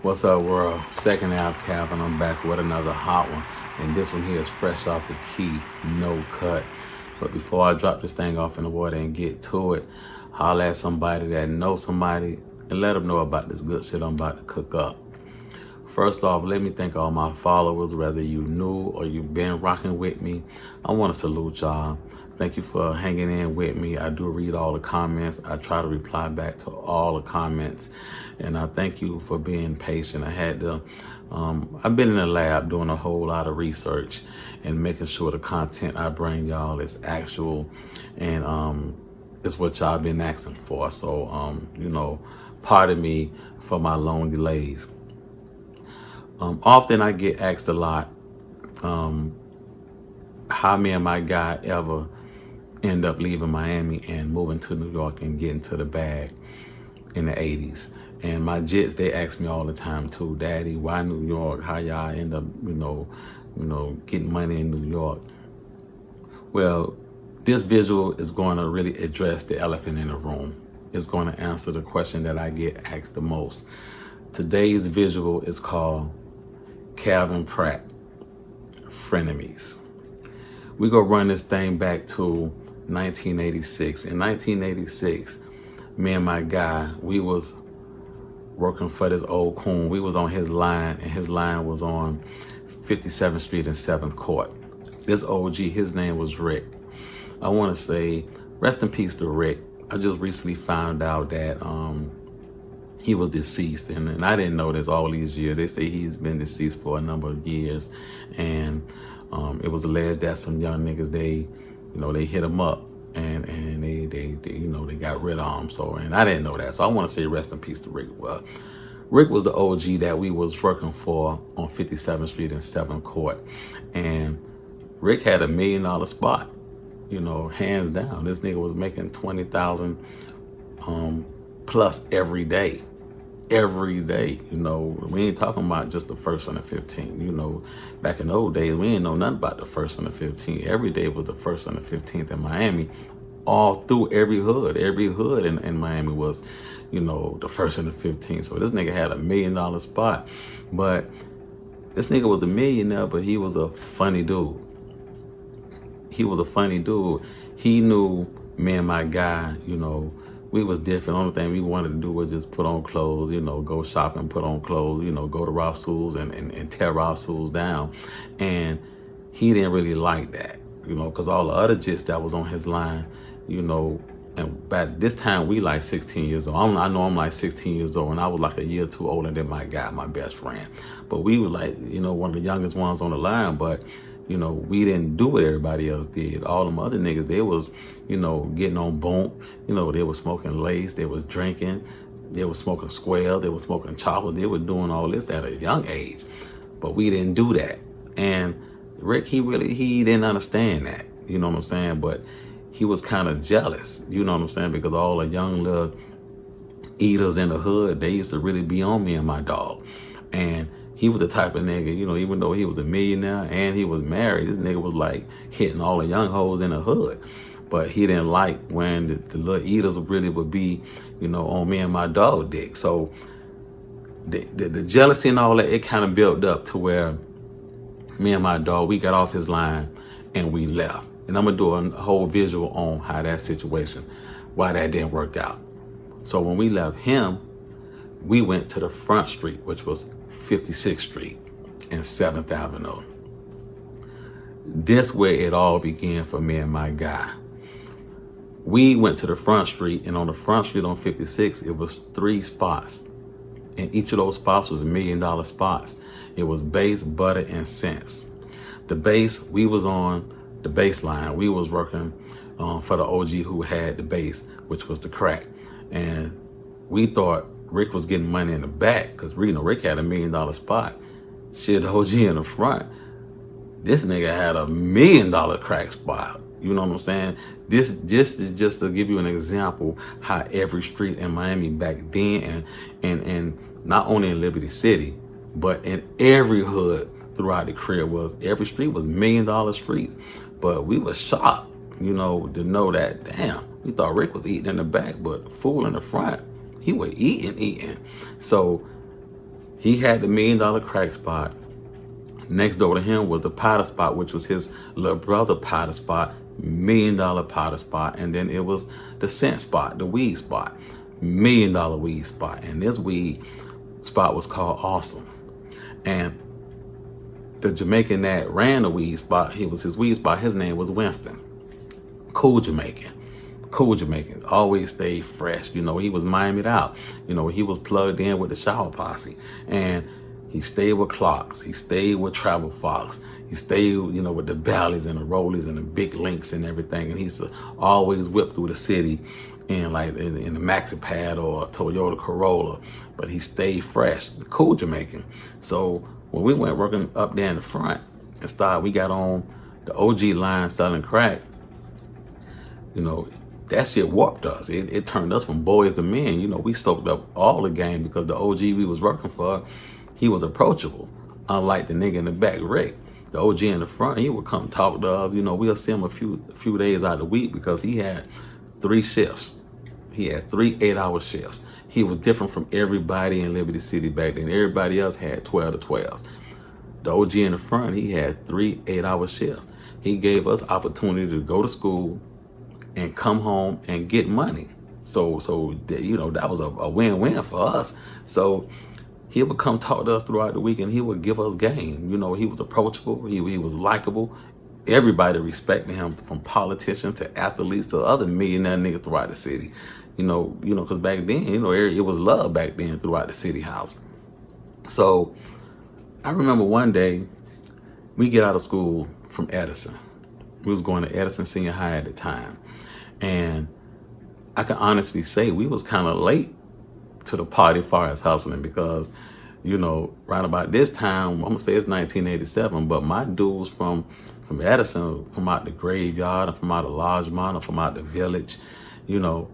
What's up, world? Second half, Calvin. I'm back with another hot one, and this one here is fresh off the key, no cut. But before I drop this thing off in the water and get to it, holler at somebody that knows somebody and let them know about this good shit I'm about to cook up. First off, let me thank all my followers, whether you new or you've been rocking with me. I want to salute y'all. Thank you for hanging in with me. I do read all the comments. I try to reply back to all the comments. And I thank you for being patient. I've been in the lab doing a whole lot of research and making sure the content I bring y'all is actual and it's what y'all been asking for. So, pardon me for my long delays. Often I get asked a lot, how me and my guy ever end up leaving Miami and moving to New York and getting to the bag in the 80s. And my jits, they ask me all the time too, Daddy, why New York? How y'all end up, getting money in New York? Well, this visual is going to really address the elephant in the room. It's going to answer the question that I get asked the most. Today's visual is called Calvin Pratt, Frenemies. We go run this thing back to 1986. In 1986, me and my guy, we was working for this old coon. We was on his line, and his line was on 57th Street and 7th Court. This OG, his name was Rick. I want to say, rest in peace to Rick. I just recently found out that he was deceased, and I didn't know this all these years. They say he's been deceased for a number of years, and it was alleged that some young niggas, they hit him up and they got rid of him. So, and I didn't know that. So I want to say rest in peace to Rick. Well, Rick was the OG that we was working for on 57th Street and 7th Court, and Rick had $1 million spot. Hands down, this nigga was making 20,000 plus every day. Every day, we ain't talking about just the first and the 15th. Back in the old days, we ain't know nothing about the first and the 15th. Every day was the first and the 15th in Miami, all through every hood. Every hood in Miami was, the first and the 15th. So this nigga had $1 million spot, but this nigga was a millionaire, but he was a funny dude. He was a funny dude. He knew me and my guy, we was different. Only thing we wanted to do was just put on clothes, go shopping, put on clothes, go to Rasul's and tear Rasul's down. And he didn't really like that, because all the other jits that was on his line, and by this time we like 16 years old. I know I'm like 16 years old, and I was like a year or two older than my guy, my best friend. But we were like, one of the youngest ones on the line, but we didn't do what everybody else did. All them other niggas, they was, getting on bone. They was smoking lace, they was drinking, they was smoking square, they was smoking chocolate. They were doing all this at a young age. But we didn't do that. And Rick, he didn't understand that. You know what I'm saying? But he was kind of jealous, you know what I'm saying? Because all the young little eaters in the hood, they used to really be on me and my dog. And he was the type of nigga, even though he was a millionaire and he was married, this nigga was like hitting all the young hoes in the hood. But he didn't like when the little eaters really would be, on me and my dog dick. So the jealousy and all that, it kind of built up to where me and my dog, we got off his line and we left. And I'm going to do a whole visual on how that situation, why that didn't work out. So when we left him, we went to the front street, which was 56th Street and 7th Avenue. This where it all began for me and my guy. We went to the front street, and on the front street on 56, it was 3 spots. And each of those spots was $1 million spots. It was base, butter, and cents. The base, we was on the baseline. We was working for the OG who had the base, which was the crack. And we thought Rick was getting money in the back because Rick had $1 million spot. Shit, OG in the front. This nigga had $1 million crack spot. You know what I'm saying? This is just to give you an example how every street in Miami back then and not only in Liberty City, but in every hood throughout the crib every street was $1 million streets. But we was shocked, to know that, damn, we thought Rick was eating in the back, but fool in the front, he was eating. So He had the $1 million crack spot. Next door to him was the powder spot, which was his little brother powder spot, $1 million powder spot. And then it was the scent spot, the weed spot, $1 million weed spot. And this weed spot was called Awesome. And the Jamaican that ran the weed spot, he was his weed spot, his name was Winston. Cool Jamaican. Cool Jamaican. Always stayed fresh. You know, he was Miami'd out. You know, he was plugged in with the Shower Posse. And he stayed with Clarks. He stayed with Travel Fox. He stayed, you know, with the Bally's and the Rollies and the big links and everything. And he used to always whip through the city in like in the Maxi Pad or a Toyota Corolla. But he stayed fresh. Cool Jamaican. So when we went working up there in the front and we got on the OG line selling crack, you know, that shit warped us. It turned us from boys to men. You know, we soaked up all the game because the OG we was working for, he was approachable. Unlike the nigga in the back, Rick. The OG in the front, he would come talk to us. You know, we'll see him a few days out of the week because he had 3 shifts. He had 3 8-hour shifts. He was different from everybody in Liberty City back then. Everybody else had 12 to 12s. The OG in the front, he had 3 8-hour shifts. He gave us opportunity to go to school and come home and get money. So you know, that was a win-win for us. So he would come talk to us throughout the week and he would give us game. You know, he was approachable. He was likable. Everybody respected him, from politicians to athletes to other millionaire niggas throughout the city. You know, because back then, you know, it was love back then throughout the city house. So I remember one day we get out of school from Edison. We was going to Edison Senior High at the time. And I can honestly say we was kind of late to the party as far as hustling because, you know, right about this time, I'm gonna say it's 1987, but my dudes from Edison, from out the graveyard, and from out the Largemont, and from out the village, you know,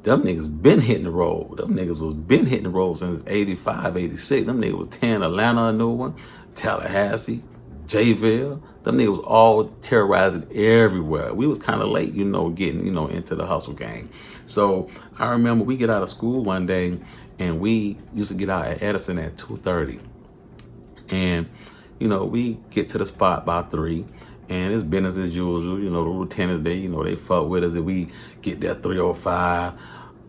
them niggas been hitting the road. Them niggas was been hitting the road since 85, 86. Them niggas was tearing Atlanta a new one, Tallahassee, Jayville. Them niggas was all terrorizing everywhere. We was kind of late, you know, getting, you know, into the hustle game. So I remember we get out of school one day and we used to get out at Edison at 2:30. And, you know, we get to the spot by 3 and it's business as usual. You know, the lieutenants, they, you know, they fuck with us and we get there 3:05.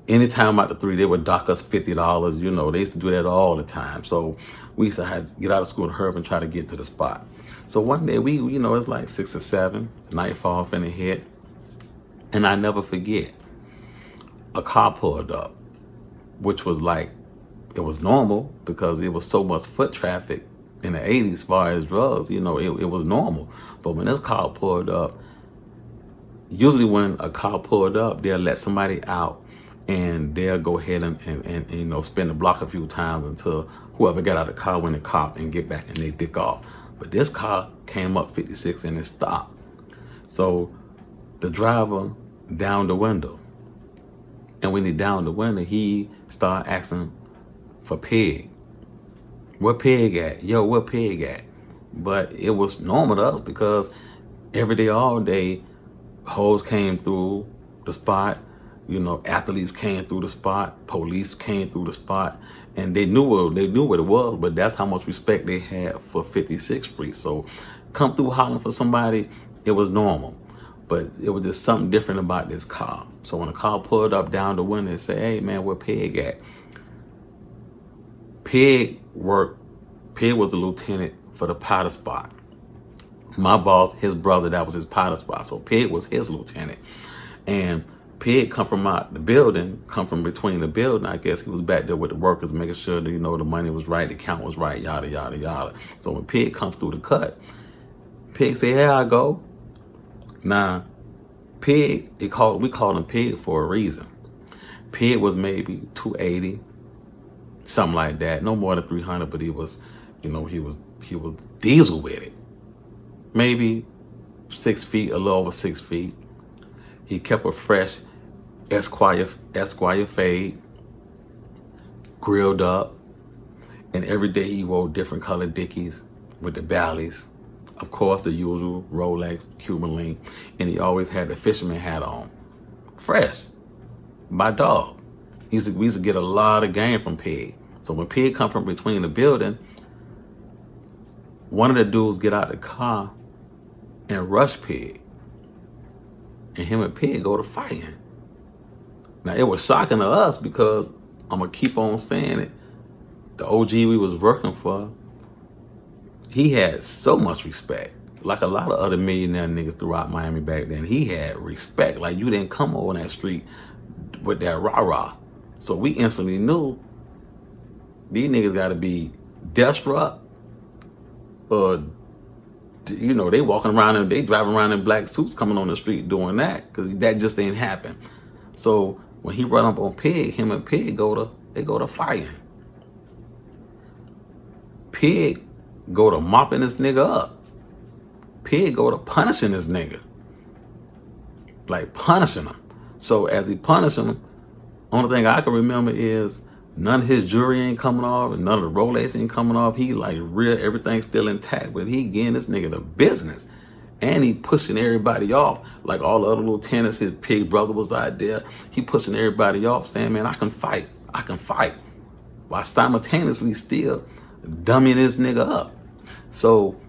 Anytime after 3, they would dock us $50. You know, they used to do that all the time. So we used to have to get out of school and hurry and try to get to the spot. So one day we, you know, it's like 6 or 7, nightfall finna hit. And I never forget, a car pulled up, which was like, it was normal because it was so much foot traffic in the 80s as far as drugs, you know, it was normal. But when this car pulled up, usually when a car pulled up, they'll let somebody out and they'll go ahead and you know, spin the block a few times until whoever got out of the car went to cop and get back and they dick off. But this car came up 56 and it stopped. So the driver down the window. And when he down the window, he started asking for Peg. Where Peg at? Yo, where Peg at? But it was normal to us because every day, all day, hoes came through the spot. You know, athletes came through the spot. Police came through the spot. And they knew what it was, but that's how much respect they had for 56th Street. So come through hollering for somebody, it was normal. But it was just something different about this car. So when the car pulled up down the window and said, hey man, where Peg at? Peg was the lieutenant for the powder spot. My boss, his brother, that was his powder spot. So Peg was his lieutenant. And Peg come from out the building, come from between the building. I guess he was back there with the workers, making sure that, you know, the money was right, the count was right, yada, yada, yada. So when Peg comes through the cut, Peg say, here I go. Now, Peg, we called him Peg for a reason. Peg was maybe 280, something like that. No more than 300, but he was, you know, he was diesel with it. Maybe 6 feet, a little over 6 feet. He kept a fresh Esquire fade, grilled up, and every day he wore different colored Dickies with the Bally's. Of course, the usual Rolex, Cuban link, and he always had the fisherman hat on. Fresh. My dog. We used to get a lot of game from Peg. So when Pig come from between the building, one of the dudes get out the car and rush Pig. And him and Pig go to fighting. Now, it was shocking to us because, I'm going to keep on saying it, the OG we was working for, he had so much respect. Like a lot of other millionaire niggas throughout Miami back then, he had respect. Like, you didn't come over that street with that rah-rah. So we instantly knew these niggas got to be desperate, or, you know, they walking around and they driving around in black suits coming on the street doing that, because that just ain't happen. So when he run up on Pig, him and Pig go to fighting. Pig go to mopping this nigga up. Pig go to punishing this nigga. Like punishing him. So as he punishing him, only thing I can remember is none of his jewelry ain't coming off and none of the Rolex ain't coming off. He like real, everything's still intact, but he getting this nigga the business. And he pushing everybody off. Like all the other lieutenants, his Pig brother was out there. He pushing everybody off saying, man, I can fight. I can fight. While simultaneously still dumbing this nigga up. So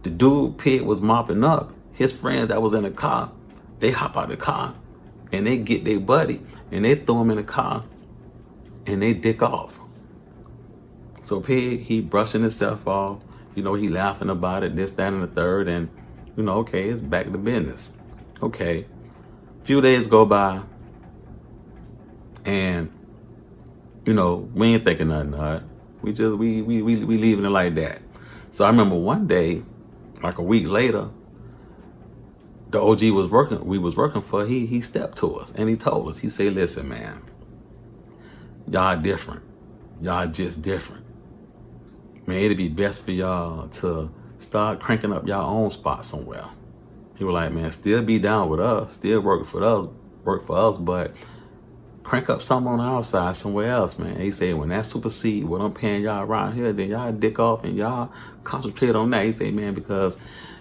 the dude Pig was mopping up, his friends that was in the car, they hop out the car and they get their buddy and they throw him in the car and they dick off. So Pig, he brushing himself off, you know, he laughing about it, this, that, and the third, and you know, okay, it's back to business. Okay, a few days go by and you know, we ain't thinking nothing of it. We leaving it like that. So I remember one day, like a week later, the OG we was working for, he stepped to us and he told us, he said, listen, man, y'all different. Y'all just different. Man, it'd be best for y'all to start cranking up y'all own spot somewhere. He was like, man, still be down with us, still work for us, but crank up something on the outside somewhere else, man. He said, when that supersede what I'm paying y'all around here, then y'all dick off and y'all concentrate on that. He said, man, because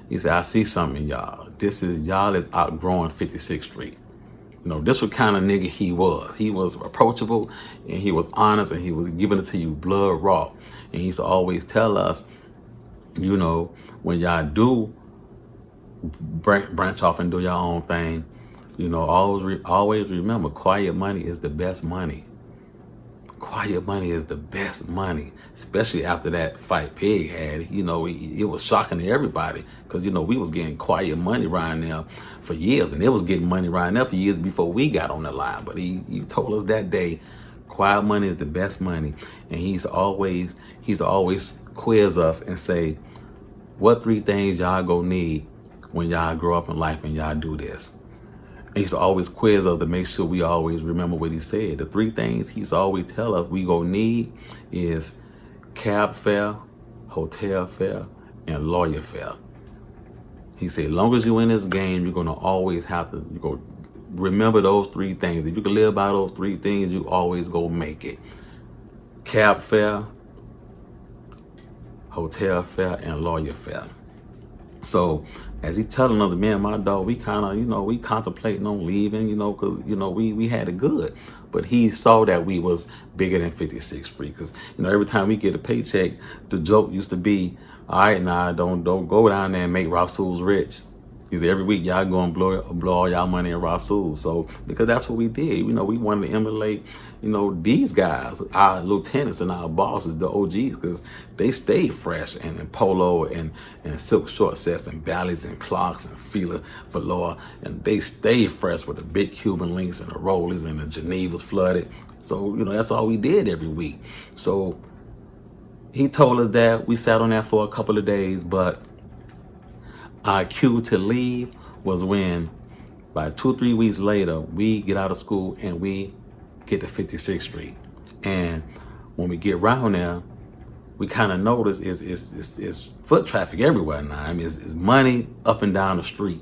he said, I see something in y'all. Y'all is outgrowing 56th Street. You know, this was kind of nigga he was. He was approachable and he was honest and he was giving it to you blood raw. And he used to always tell us, you know, when y'all do branch off and do your own thing, you know, always remember, quiet money is the best money. Quiet money is the best money, especially after that fight Pig had. You know, it was shocking to everybody because, you know, we was getting quiet money around there for years, and it was getting money around there for years before we got on the line. But he told us that day, quiet money is the best money, and he's always quiz us and say, what 3 things y'all gonna need when y'all grow up in life and y'all do this? He used to always quiz us to make sure we always remember what he said. The 3 things he used to always tell us we gonna need is cab fare, hotel fare, and lawyer fare. He said, as long as you in this game, you're gonna always have to, you go remember those 3 things. If you can live by those 3 things, you always go make it. Cab fare, hotel fare, and lawyer fare. So as he telling us, me and my dog, we kind of, you know, we contemplating on leaving, you know, because, you know, we had it good. But he saw that we was bigger than 56th Street. Because, you know, every time we get a paycheck, the joke used to be, all right, now don't go down there and make Rasul's rich. He said, every week y'all go and blow all y'all money in Rasul. So, because that's what we did. You know, we wanted to emulate, you know, these guys, our lieutenants and our bosses, the OGs, because they stayed fresh and in polo and silk short sets and Bally's and Clarks and Fila velour. And they stayed fresh with the big Cuban links and the Rollies and the Genevas flooded. So, you know, that's all we did every week. So he told us that. We sat on that for a couple of days, but our cue to leave was when, by 2 or 3 weeks later, we get out of school and we get to 56th Street. And when we get around there, we kind of notice it's foot traffic everywhere now. I mean, it's money up and down the street.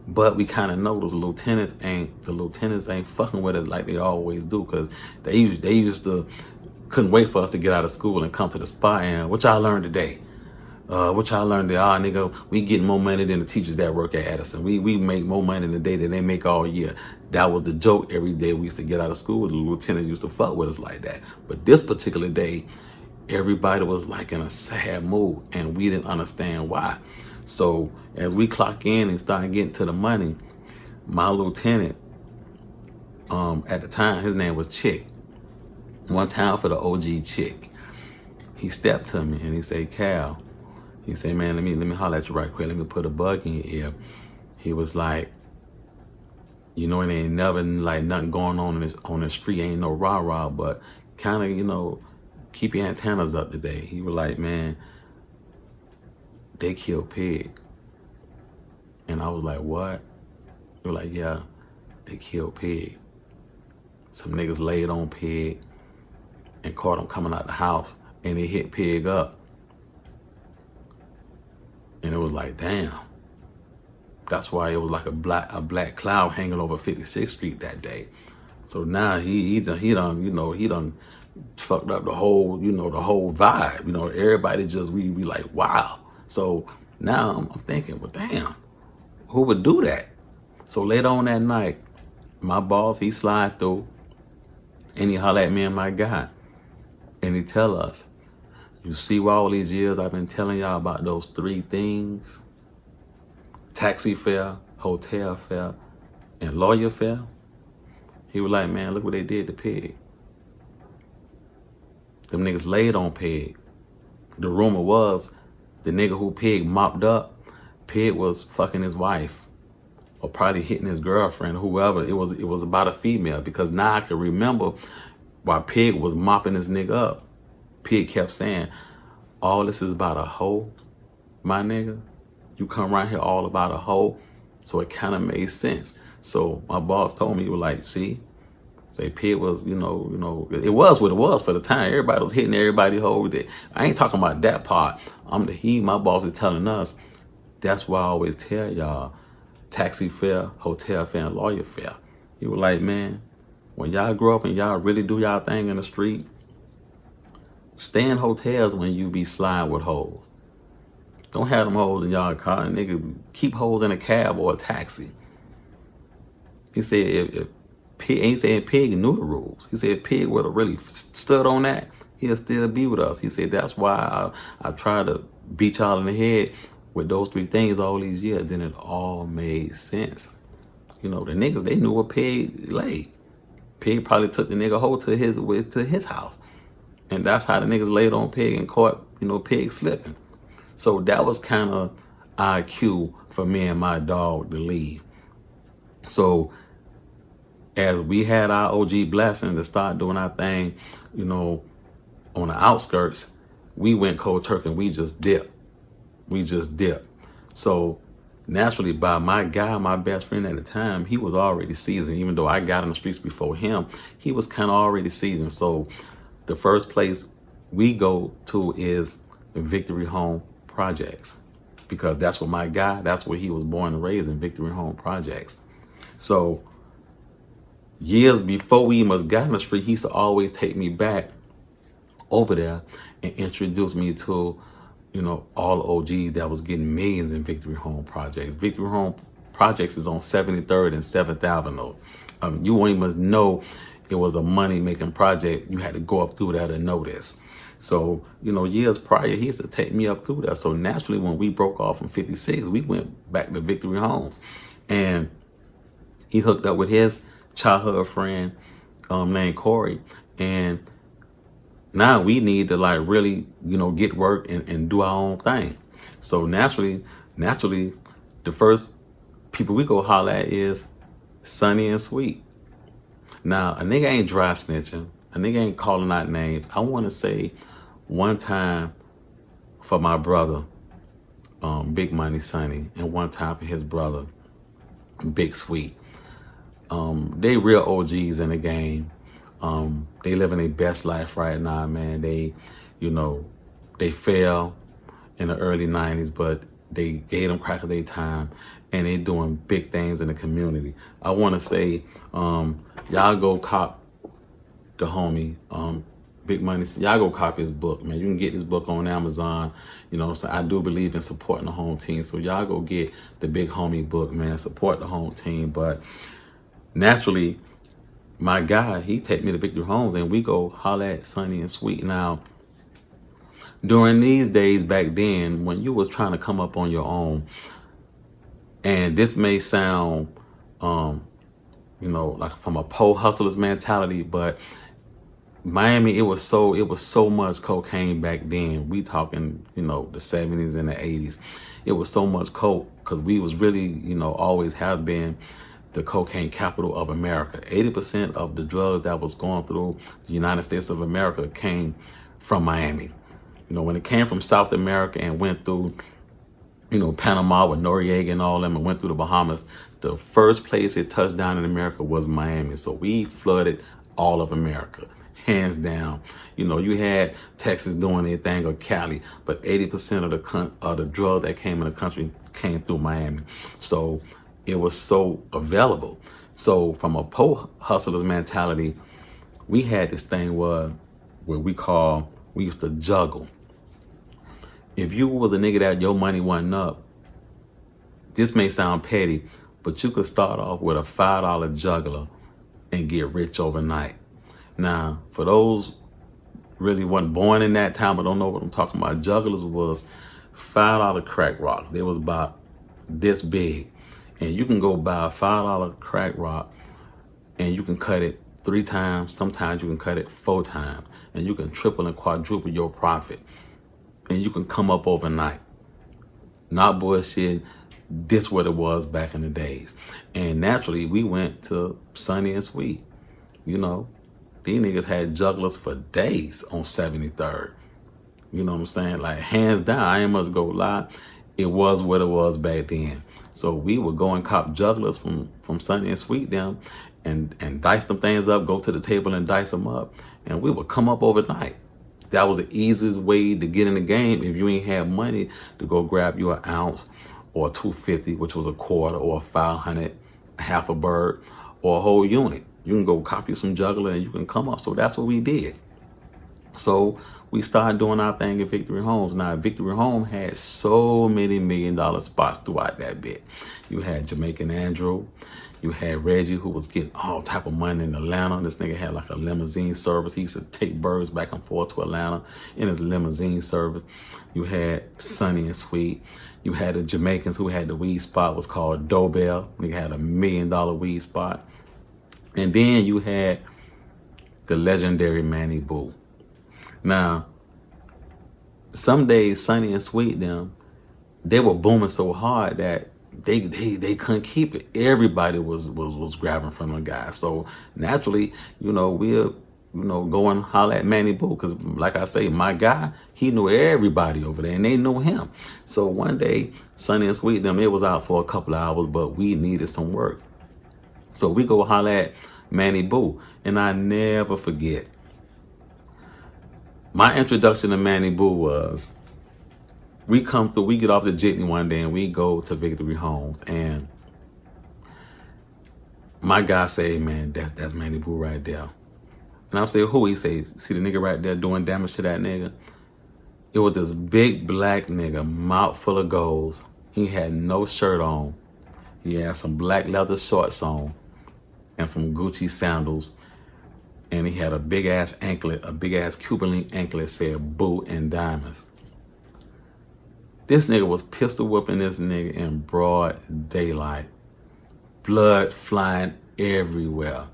But we kind of notice the lieutenants ain't fucking with it like they always do, because they used to couldn't wait for us to get out of school and come to the spot and what y'all learned today. What y'all learned there? Nigga, we getting more money than the teachers that work at Addison. We make more money in the day than they make all year. that was the joke every day we used to get out of school. The lieutenant used to fuck with us like that. But this particular day, everybody was like in a sad mood, and we didn't understand why. So as we clock in and start getting to the money, my lieutenant, at the time, his name was Chick. One time for the OG Chick, he stepped to me and he said, Cal, he said, man, let me holler at you right quick. Let me put a bug in your ear. He was like, you know, it ain't never like nothing going on the street. Ain't no rah-rah, but kind of, you know, keep your antennas up today. He was like, man, they killed Pig. And I was like, what? He was like, yeah, they killed Pig. Some niggas laid on Pig and caught him coming out the house, and they hit Pig up. And it was like, damn. That's why it was like a black cloud hanging over 56th Street that day. So now he done fucked up the whole vibe. You know, everybody just we like, wow. So now I'm thinking, well, damn, who would do that? So later on that night, my boss, he slide through and he holler at me and my guy. And he tell us, you see why all these years I've been telling y'all about those three things? Taxi fare, hotel fare, and lawyer fare? He was like, man, look what they did to Pig. Them niggas laid on Pig. The rumor was the nigga who Pig mopped up, Pig was fucking his wife, or probably hitting his girlfriend, or whoever. It was about a female, because now I can remember why Pig was mopping this nigga up. Pig kept saying, all this is about a hoe, my nigga. You come around here all about a hoe. So it kind of made sense. So my boss told me, he was like, see, say Pig was, you know, it was what it was for the time. Everybody was hitting everybody hoe. I ain't talking about that part. My boss is telling us, that's why I always tell y'all, taxi fare, hotel fare, and lawyer fare. He was like, man, when y'all grow up and y'all really do y'all thing in the street, stay in hotels when you be sliding with hoes. Don't have them hoes in y'all car. Nigga, keep hoes in a cab or a taxi. He said if Pig, ain't saying Pig knew the rules. He said Pig would have really stood on that, he'll still be with us. He said that's why I tried to beat y'all in the head with those three things all these years. Then it all made sense. You know, the niggas, they knew what Pig laid. Pig probably took the nigga hoe to his house. And that's how the niggas laid on Pig and caught, Pig slipping. So that was kind of our cue for me and my dog to leave. So as we had our OG blessing to start doing our thing, on the outskirts, we went cold turkey and we just dipped. So naturally, by my guy, my best friend at the time, he was already seasoned. Even though I got in the streets before him, he was kind of already seasoned. So the first place we go to is the Victory Home Projects, because that's where my guy, that's where he was born and raised, in Victory Home Projects. So years before we even got in the street, he used to always take me back over there and introduce me to, all the OGs that was getting millions in Victory Home Projects. Victory Home Projects is on 73rd and 7th Avenue. You won't even know it was a money-making project. You had to go up through there to know this. So, years prior, he used to take me up through there. So naturally, when we broke off from 56, we went back to Victory Homes. And he hooked up with his childhood friend named Corey. And now we need to really, get work and do our own thing. So naturally, the first people we go holler at is Sunny and Sweet. Now, a nigga ain't dry snitching. A nigga ain't calling out names. I want to say one time for my brother, Big Money Sunny, and one time for his brother, Big Sweet. They real OGs in the game. They living their best life right now, man. They fell in the early 90s, but they gave them crack of their time, and they doing big things in the community. I want to say, y'all go cop the homie, Big Money. Y'all go cop his book, man. You can get this book on Amazon. So I do believe in supporting the home team. So y'all go get the Big Homie book, man. Support the home team. But naturally, my guy, he take me to Victory Homes and we go holler at Sonny and Sweet. Now, during these days back then, when you was trying to come up on your own, and this may sound, like from a po hustler's mentality, but Miami, it was so much cocaine back then. We talking, the 70s and the 80s. It was so much coke because we was really, always have been the cocaine capital of America. 80% of the drugs that was going through the United States of America came from Miami. When it came from South America and went through, Panama with Noriega and all them, and went through the Bahamas, the first place it touched down in America was Miami. So we flooded all of America, hands down. You had Texas doing their thing, or Cali, but 80% of the drug that came in the country came through Miami. So it was so available. So from a po hustler's mentality, we had this thing where we used to juggle. If you was a nigga that your money wasn't up, this may sound petty, but you could start off with a $5 juggler and get rich overnight. Now, for those really wasn't born in that time but don't know what I'm talking about, jugglers was $5 crack rocks. They was about this big. And you can go buy a $5 crack rock and you can cut it 3 times. Sometimes you can cut it 4 times. And you can triple and quadruple your profit. And you can come up overnight. Not bullshit. This what it was back in the days. And naturally, we went to Sonny and Sweet. These niggas had jugglers for days on 73rd. You know what I'm saying? Like, hands down, I ain't much go lie. It was what it was back then. So we would go and cop jugglers from Sonny and Sweet down and dice them things up, go to the table and dice them up. And we would come up overnight. That was the easiest way to get in the game if you ain't have money to go grab you an ounce or 250, which was a quarter, or 500, half a bird, or a whole unit. You can go copy some juggler and you can come up. So that's what we did. So we started doing our thing at Victory Homes. Now, Victory Home had so many $1 million spots throughout that bit. You had Jamaican Andrew. You had Reggie, who was getting all type of money in Atlanta. This nigga had like a limousine service. He used to take birds back and forth to Atlanta in his limousine service. You had Sonny and Sweet. You had the Jamaicans who had the weed spot, was called Dobell. Nigga had $1 million weed spot. And then you had the legendary Manny Boo. Now, some days Sonny and Sweet them, they were booming so hard that they couldn't keep it. Everybody was grabbing from the guy. So naturally, we'll go and holler at Manny Boo, because like I say, my guy, he knew everybody over there and they knew him. So one day, Sonny and Sweet them, it was out for a couple of hours, but we needed some work. So we go holler at Manny Boo, and I never forget. My introduction to Manny Boo was, we get off the jitney one day and we go to Victory Homes, and my guy say, man, that's Manny Boo right there. And I say, who? He say, see the nigga right there doing damage to that nigga? It was this big black nigga, mouth full of goals. He had no shirt on. He had some black leather shorts on and some Gucci sandals. And he had a big ass anklet, a big ass Cuban link anklet, said Boo and diamonds. This nigga was pistol whipping this nigga in broad daylight. Blood flying everywhere.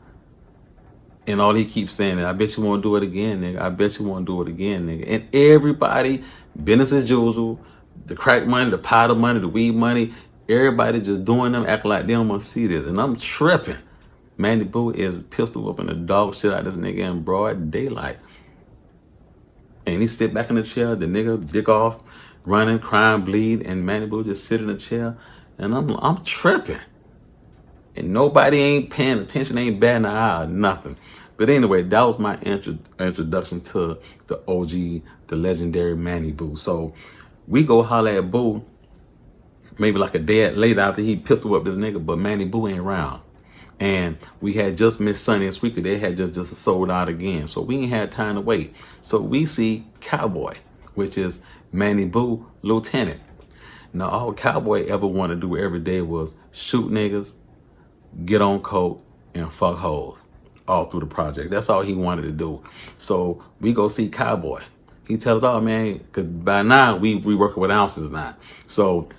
And all he keeps saying is, I bet you won't do it again, nigga. I bet you won't do it again, nigga. And everybody, business as usual, the crack money, the powder money, the weed money, everybody just doing them, acting like they don't want to see this. And I'm tripping. Manny Boo is pistol whooping the dog shit out of this nigga in broad daylight. And he sit back in the chair, the nigga dick off, running, crying, bleed, and Manny Boo just sit in the chair. And I'm tripping. And nobody ain't paying attention, ain't batting an eye or nothing. But anyway, that was my introduction to the OG, the legendary Manny Boo. So we go holler at Boo maybe like a day later after he pistol whipped this nigga, but Manny Boo ain't around. And we had just missed Sonny and Sweet, they had just sold out again. So we ain't had time to wait. So we see Cowboy, which is Manny Boo lieutenant. Now, all Cowboy ever wanted to do every day was shoot niggas, get on coke, and fuck hoes all through the project. That's all he wanted to do. So we go see Cowboy. He tells us, oh man, because by now we working with ounces now. So,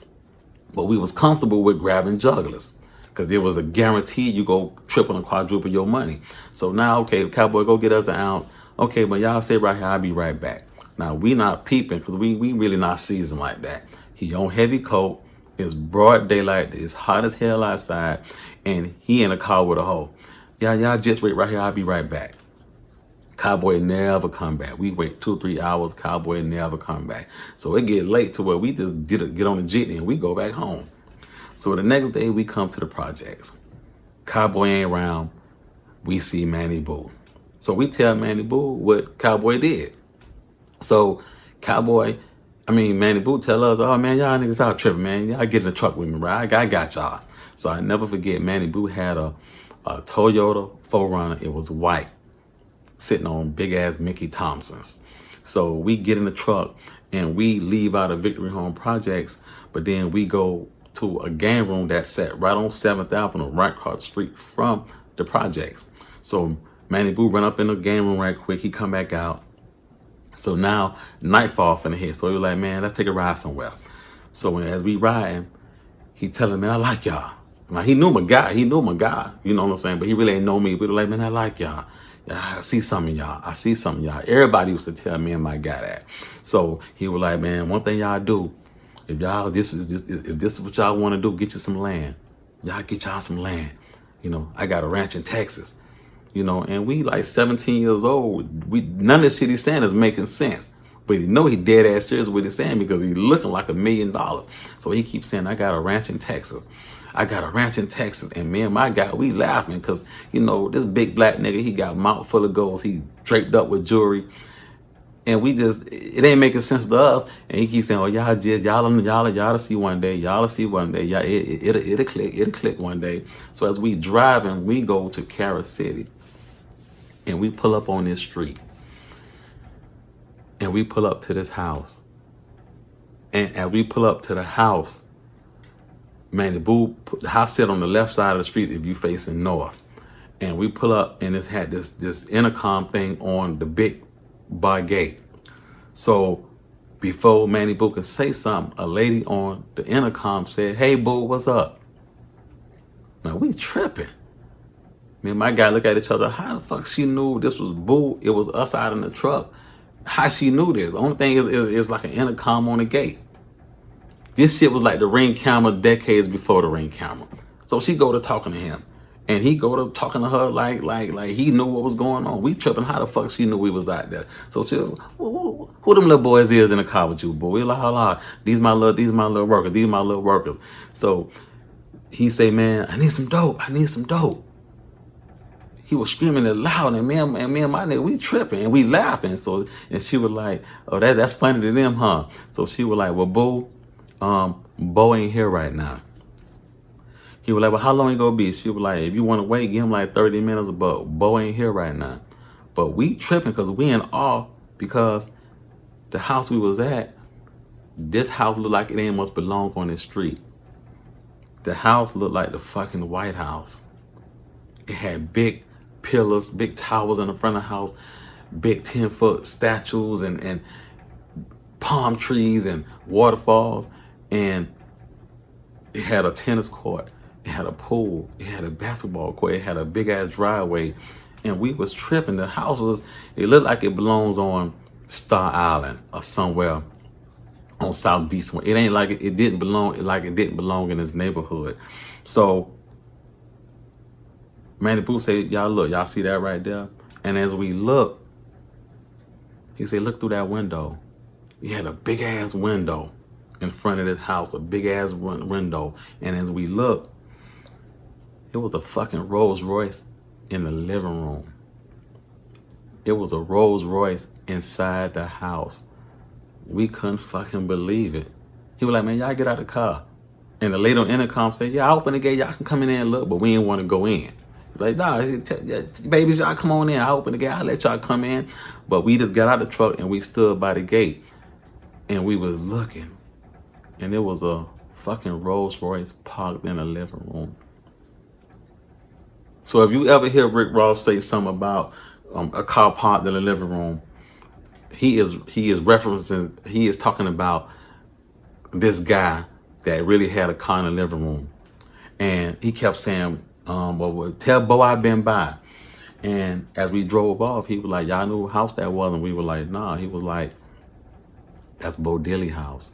but we was comfortable with grabbing jugglers because it was a guarantee you go triple and quadruple your money. So now, okay, Cowboy, go get us an ounce. Okay, but y'all stay right here. I'll be right back. Now, we not peeping because we really not seasoned like that. He on heavy coat. It's broad daylight. It's hot as hell outside. And he in a car with a hoe. Y'all just wait right here. I'll be right back. Cowboy never come back. We wait 2-3 hours. Cowboy never come back. So it get late to where we just get on the jitney and we go back home. So the next day we come to the projects. Cowboy ain't around. We see Manny Boo. So we tell Manny Boo what Cowboy did. So Manny Boo tell us, oh man, y'all niggas out tripping, man. Y'all get in the truck with me, right? I got y'all. So I never forget, Manny Boo had a Toyota 4Runner. It was white, sitting on big ass Mickey Thompsons. So we get in the truck and we leave out of Victory Home Projects, but then we go to a game room that's set right on 7th Avenue, right across the street from the projects. So Manny Boo run up in the game room right quick. He come back out. So now nightfall finna hit. So he was like, man, let's take a ride somewhere. So as we riding, he telling me, I like y'all. Now he knew my guy. You know what I'm saying? But he really ain't know me. But he was like, man, I like y'all. I see something in y'all. I see something in y'all. Everybody used to tell me and my guy that. So he was like, man, one thing y'all do, if this is what y'all want to do, get you some land. Y'all get y'all some land. I got a ranch in Texas. And we like 17 years old. None of this shit he's saying is making sense. But he dead ass serious with what he's saying because he's looking like $1 million. So he keeps saying, I got a ranch in Texas. I got a ranch in Texas. And me and my guy, we laughing because, this big black nigga, he got a mouth full of gold. He draped up with jewelry. And it ain't making sense to us. And he keeps saying, oh, y'all see one day. Y'all see one day. Yeah, it'll click one day. So as we driving, we go to Carol City. And we pull up on this street. And we pull up to this house. And as we pull up to the house, man, the house sit on the left side of the street if you facing north. And we pull up and it's had this intercom thing on the big bar gate. So before Manny Boo could say something, a lady on the intercom said, hey, Boo, what's up? Now we tripping. Me and my guy look at each other. How the fuck she knew this was Boo? It was us out in the truck. How she knew this? The only thing is like an intercom on the gate. This shit was like the Ring camera decades before the Ring camera. So she go to talking to him. And he go to talking to her like he knew what was going on. We tripping. How the fuck she knew we was out there? So she, who them little boys is in the car with you, boy? We like, hold these my little workers. So he say, man, I need some dope. He was screaming it loud, and me and my nigga, we tripping and we laughing. So and she was like, oh, that's funny to them, huh? So she was like, well, Boo, Bo ain't here right now. He was like, well, how long you gonna be? She was like, if you want to wait, give him like 30 minutes, but Bo ain't here right now. But we tripping because we in awe because the house we was at, this house looked like it ain't much belong on this street. The house looked like the fucking White House. It had big pillars, big towers in the front of the house, big 10-foot statues and palm trees and waterfalls. And it had a tennis court. It had a pool. It had a basketball court. It had a big ass driveway. And we was tripping. The house it looked like it belongs on Star Island or somewhere on South Beach. It ain't like it didn't belong in this neighborhood. So Manny Boo said, y'all see that right there? And as we look, he said, look through that window. He had a big ass window in front of this house, a big ass window. And as we look, it was a fucking Rolls Royce in the living room. It was a Rolls Royce inside the house. We couldn't fucking believe it. He was like, man, y'all get out of the car. And the lady on intercom said, yeah, I open the gate, y'all can come in there and look, but we didn't want to go in. Like, nah, babies, y'all come on in. I open the gate, I'll let y'all come in. But we just got out the truck and we stood by the gate. And we was looking. And it was a fucking Rolls Royce parked in the living room. So if you ever hear Rick Ross say something about a car parked in the living room, he is referencing, he is talking about this guy that really had a car in the living room. And he kept saying, well, tell Bo I've been by. And as we drove off, he was like, y'all knew what house that was? And we were like, nah. He was like, that's Bo Diddley house.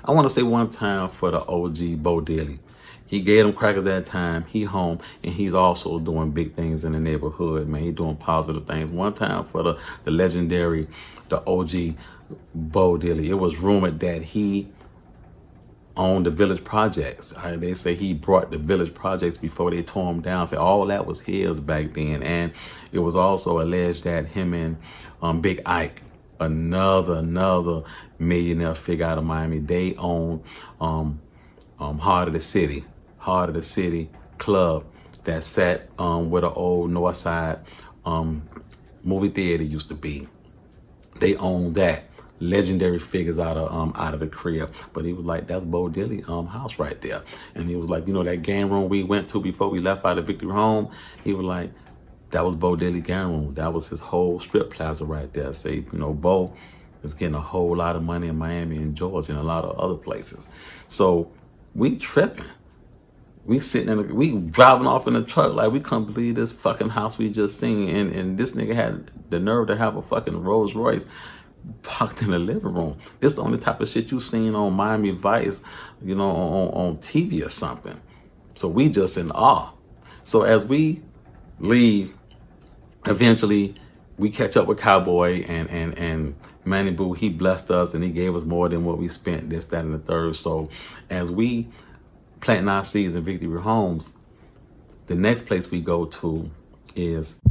I want to say one time for the OG Bo Diddley. He gave them crackers that time. He home, and he's also doing big things in the neighborhood, man. He doing positive things. One time for the legendary, the OG Bo Diddley. It was rumored that he owned the Village Projects. They say he brought the Village Projects before they tore them down. Say all that was his back then. And it was also alleged that him and Big Ike, another millionaire figure out of Miami, they own Heart of the City Club that sat where the old North Side movie theater used to be. They own that. Legendary figures out of the crib. But he was like, that's Bo Diddley house right there. And he was like, you know, that game room we went to before we left out of Victory Home, he was like, that was Bo Diddley game room. That was his whole strip plaza right there. Say, you know, Bo is getting a whole lot of money in Miami and Georgia and a lot of other places. So we tripping. We sitting we driving off in the truck like we couldn't believe this fucking house we just seen. And this nigga had the nerve to have a fucking Rolls Royce parked in the living room. This the only type of shit you seen on Miami Vice, you know, on TV or something. So we just in awe. So as we leave, eventually we catch up with Cowboy and Manny Boo. He blessed us and he gave us more than what we spent, this, that, and the third. So as we planting our seeds in Victory Homes, the next place we go to is